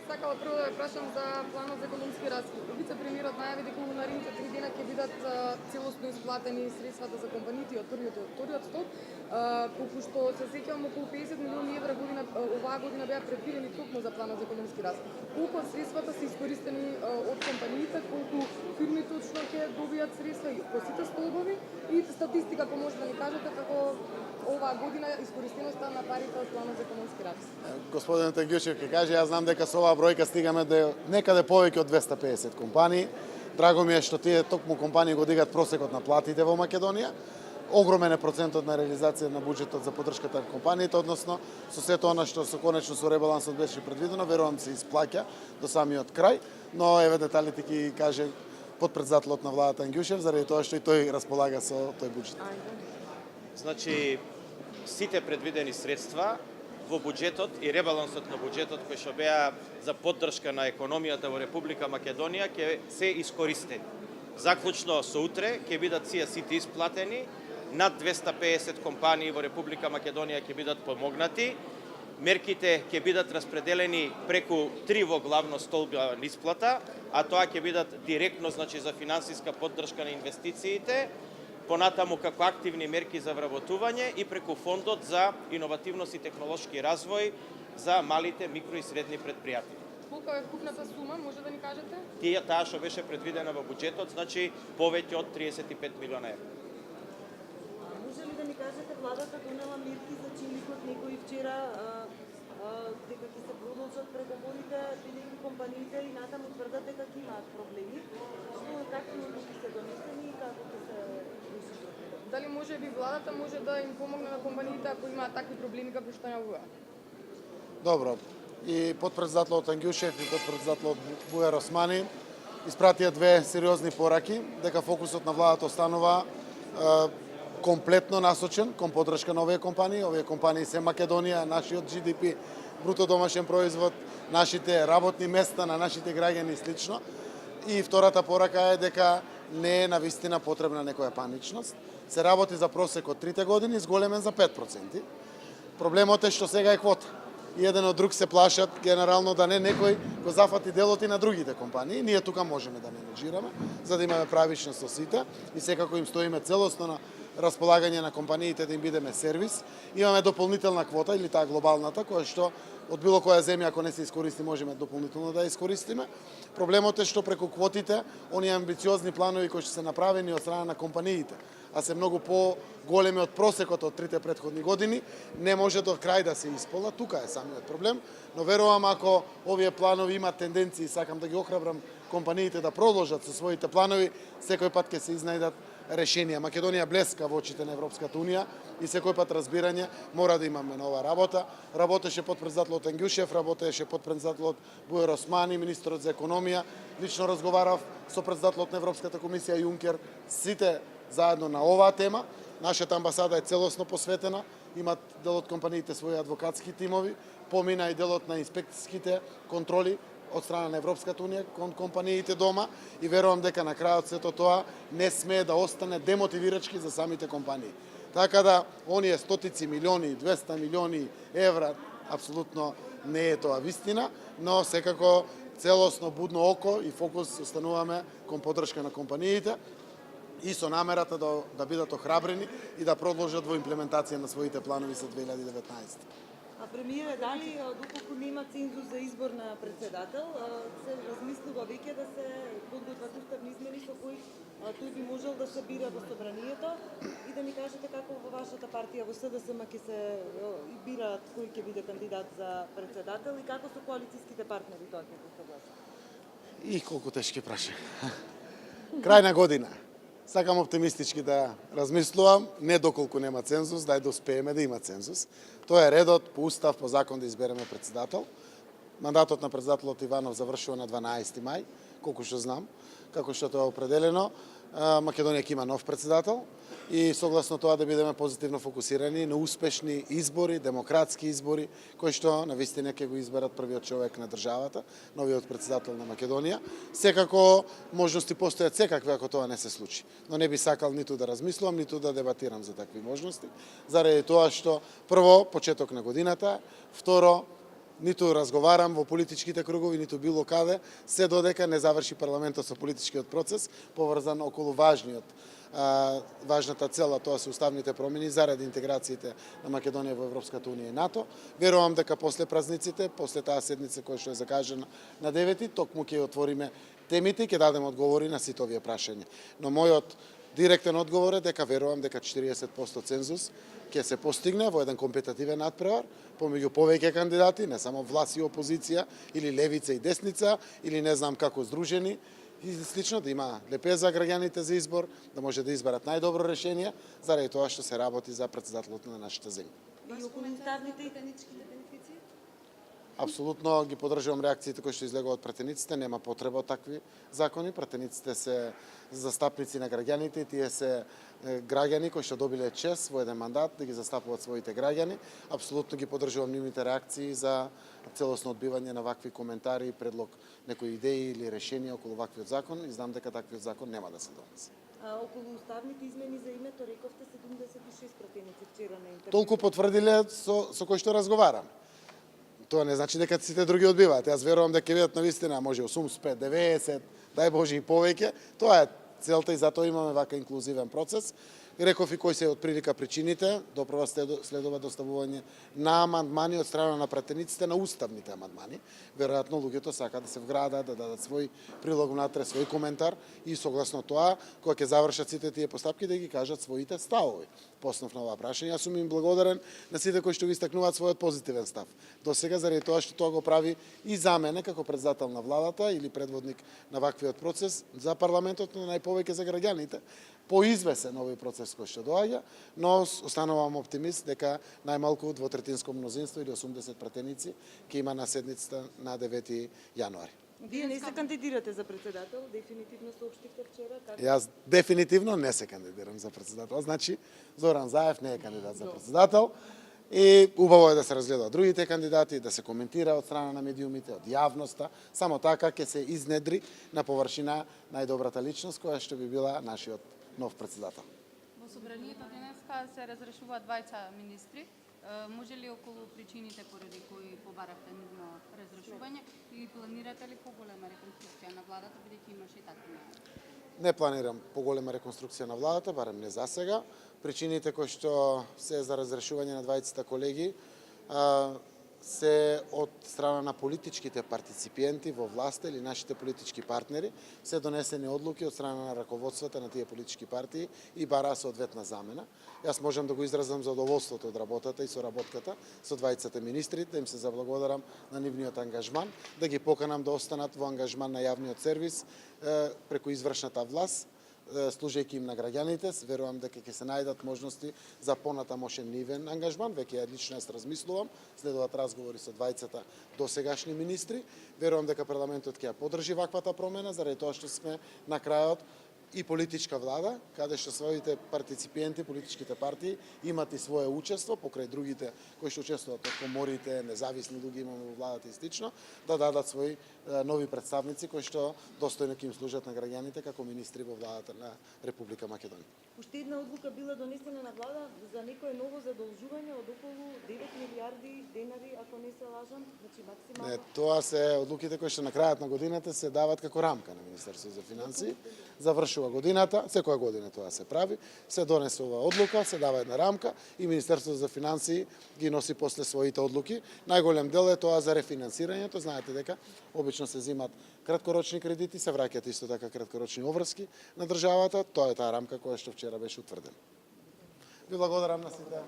сакала прво да ве прашам за планот за економски раст. Вице-премиерот најави дека во наредните 3 дена ќе бидат целосно исплатени средствата за компаниите од првиот и од вториот столб. Колку што се сеќавам, околу 50 милиони евра оваа година беа предвидени токму за планот за економски раст. Колку од средствата се искористени од компаниите, колку фирми точно ќе добијат средства и по сите столбови и статистика ако може да ни кажете како оваа година искористеноста на парите од планот за економски раст. Господин Тангјушев ќе каже, јас знам дека со оваа бројка стигаме до некаде повеќе од 250 компании. Драго ми е што тие токму компании го дигат просекот на платите во Македонија. Огромен е процентот на реализација на буџетот за поддршката на компаниите, односно со сето она што конечно со ребалансот беше предвидено, верувам се исплаќа до самиот крај, но еве деталите ќе каже потпредседателот на владата Ангјушев, заради тоа што и тој располага со тој буџет. Значи, сите предвидени средства во буџетот и ребалансот на буџетот кои што беа за поддршка на економијата во Република Македонија ќе се искористени. Заклучно со утре ќе бидат сите исплатени, над 250 компании во Република Македонија ќе бидат помогнати. Мерките ќе бидат распределени преку 3 во главно столба на исплата, а тоа ќе бидат директно значи за финансиска поддршка на инвестициите, понатаму како активни мерки за вработување и преку фондот за иновативност и технолошки развој за малите, микро и средни предпријатија. Колка е вкупната сума, може да ни кажете? Таа што беше предвидена во буџетот, значи повеќе од 35 милиона евра. Може ли да ни кажете, владата донела мерки за чиникот некои вчера дека ќе се продолжат преговорите, бидејќи компаниите и натаму тврдат дека ќе имаат проблеми? Какви одлуки се донесени и како ќе се реши проблемот? Дали може би владата може да им помогне на компаниите ако имаат такви проблеми како што најавува? Добро. И потпредседателот Ангјушев и потпредседателот Бујар Османи испратија две сериозни пораки дека фокусот на владата останува комплетно насочен кон поддршка на овие компании. Овие компании се Македонија, нашиот GDP, бруто домашен производ, нашите работни места на нашите граѓани и слично. И втората порака е дека не е навистина потребна некоја паничност. Се работи за просек од 3 години, зголемен за 5%. Проблемот е што сега е квота. И еден од друг се плашат генерално да не некој го зафати делот и на другите компании. Ние тука можеме да менеджираме, за да имаме правичност со сите и секако им стоиме целосно на располагање на компаниите да им бидеме сервис. Имаме дополнителна квота или таа глобалната, која што од било која земја ако не се искористи можеме дополнително да ја искористиме. Проблемот е што преку квотите оние амбициозни планови кои што се направени од страна на компаниите, а се многу по-големи од просекот од 3 претходни години, не може до крај да се исполнат. Тука е самиот проблем, но верувам ако овие планови имаат тенденции, сакам да ги охрабрам компаниите да продолжат со своите планови, секој пат ќе се изнајдат решенија. Македонија блеска во очите на Европската унија и секој пат разбирање мора да имаме нова работа. Работеше потпредседателот Ангјушев, работеше потпредседателот Бујар Османи, министерот за економија. Лично разговарав со председателот на Европската комисија Јункер, сите заедно на оваа тема. Нашата амбасада е целосно посветена, имат дел од компаниите своји адвокатски тимови, помина и делот на инспекцијските контроли од страна на Европската унија кон компаниите дома и верувам дека на крајот сето тоа не смее да остане демотивирачки за самите компании. Така да оние стотици милиони, 200 милиони евра апсолутно не е тоа вистина, но секако целосно будно око и фокус остануваме кон поддршка на компаниите и со намерата да бидат охрабрени и да продолжат во имплементација на своите планови за 2019. А премиере, дали доколку нема цензус за избор на председател, се размислува веќе да се подготват уставни измени со кои тој би можел да се бира во собранието и да ни кажете како во вашата партија во СДСМ ќе се бираат кој ќе биде кандидат за председател и како со коалицијските партнери тоа ќе се согласи? И колку тешки прашања. Крај на година. Сакам оптимистички да размислувам, не доколку нема цензус, дај да успееме да има цензус. Тоа е редот по устав, по закон да избереме председател. Мандатот на председателот Иванов завршува на 12 мај, колку што знам, како што тоа е определено. Македонија ќе има нов председател и согласно тоа да бидеме позитивно фокусирани на успешни избори, демократски избори, кои што навистина ќе го изберат првиот човек на државата, новиот председател на Македонија. Секако можности постојат секакви ако тоа не се случи, но не би сакал ниту да размислувам, ниту да дебатирам за такви можности, заради тоа што прво почеток на годината, второ ниту разговарам во политичките кругови, ниту било каде, се додека не заврши парламентот со политичкиот процес, поврзан околу важната цела, тоа се уставните промени заради интеграциите на Македонија во Европската унија и НАТО. Верувам дека после празниците, после таа седница која што е закажана на 9-ти, токму ќе отвориме темите и ќе дадеме одговори на сите овие прашања. Но мојот директен одговор е дека верувам дека 40% цензус ќе се постигне во еден компетативен надпревар помеѓу повеќе кандидати, не само власт и опозиција, или левица и десница, или не знам како здружени, и слично да има лепеза граѓаните за избор, да може да изберат најдобро решение, заради тоа што се работи за председателот на нашата земја. И околу уставните и техничките бенефиции? Апсолутно ги поддржувам реакциите кои што излегува од пратениците, нема потреба од такви закони. Пратениците се застапници на граѓаните и тие се граѓани кои што добиле чест во еден мандат да ги застапуваат своите граѓани. Апсолутно ги поддржувам нивните реакции за целосно одбивање на вакви коментари и предлог некои идеи или решенија околу ваквиот закон и знам дека таквиот закон нема да се донесе. А околу уставните измени за името рековте 76 пратеници вчера на интервју. Толку потврдиле со кои што разговарам. Тоа не значи дека сите други одбиваат. Јас верувам дека ќе бидат навистина, може 85, 90, дај Боже и повеќе. Тоа е целта и затоа имаме вака инклузивен процес. Реков и кои се отприлика причините, допрва следува доставување на амандмани од страна на пратениците на уставните амандмани. Веројатно луѓето сакаат да се вградат, да дадат свој прилог внатре, свој коментар и согласно тоа, кога ќе завршат сите тие постапки, да ги кажат своите ставови по основ на оваа прашање. Јас сум им благодарен на сите кои што го истакнуваат својот позитивен став. До сега заради тоа што тоа го прави и за мене како председател на владата или предводник на ваквиот процес за парламентот, но најповеќе за граѓаните. Поизвесен овој процес кој што доаѓа, но останувам оптимист дека најмалку двотретинско мнозинство или 80 пратеници ќе има на седницата на 9 јануари. Вие не се кандидирате за председател, дефинитивно соопштивте вчера. Јас дефинитивно не се кандидирам за председател. Значи, Зоран Заев не е кандидат за председател. И убаво е да се разгледаат другите кандидати, да се коментира од страна на медиумите, од јавноста. Само така ќе се изнедри на површина најдобрата личност која што би била нашиот нов председател. Во собранието денеска се разрешуваат двајца министри. Може ли околу причините поради кои побарахте нивно разрешување и планирате ли поголема реконструкција на владата, бидејќи имаше и такви најави? Не планирам поголема реконструкција на владата, барем не за сега. Причините кои што се за разрешување на двајцата колеги се од страна на политичките партиципиенти во власта или нашите политички партнери, се донесени одлуки од страна на раководствата на тие политички партии и бараа соодветна замена. Јас можам да го изразам задоволството од работата и соработката со двајцата министри, да им се заблагодарам на нивниот ангажман, да ги поканам да останат во ангажман на јавниот сервис преку извршната власт, служејќи им на граѓаните. Верувам дека ќе се најдат можности за понатамошен нивен ангажман. Веќе лично јас размислувам, следуваат разговори со двајцата досегашни министри. Верувам дека парламентот ќе ја поддржи ваквата промена, заради тоа што сме на крајот и политичка влада, каде што своите партиципиенти, политичките партии, имат и свое учество, покрај другите кои што учествуваат од коморите, независни луѓе имаме во владата и слично, да дадат свои нови представници кои што достојно ќе им служат на граѓаните како министри во владата на Република Македонија. Уште една одлука била донесена на влада за некое ново задолжување од околу 9 милиарди денари, ако не се лажам, значи максимално. Не, тоа се одлуките кои што на крајот на годината се дават како рамка на Министерството за финансии. Завршува годината, секоја година тоа се прави, се донесува одлука, се дава една рамка и Министерството за финансии ги носи после своите одлуки. Најголем дел е тоа за рефинансирањето. Знаете дека обично се земат краткорочни кредити, се враќаат исто така краткорочни обврски на државата. Тоа е таа рамка која што вчера беше утврдена. Ви благодарам на сите.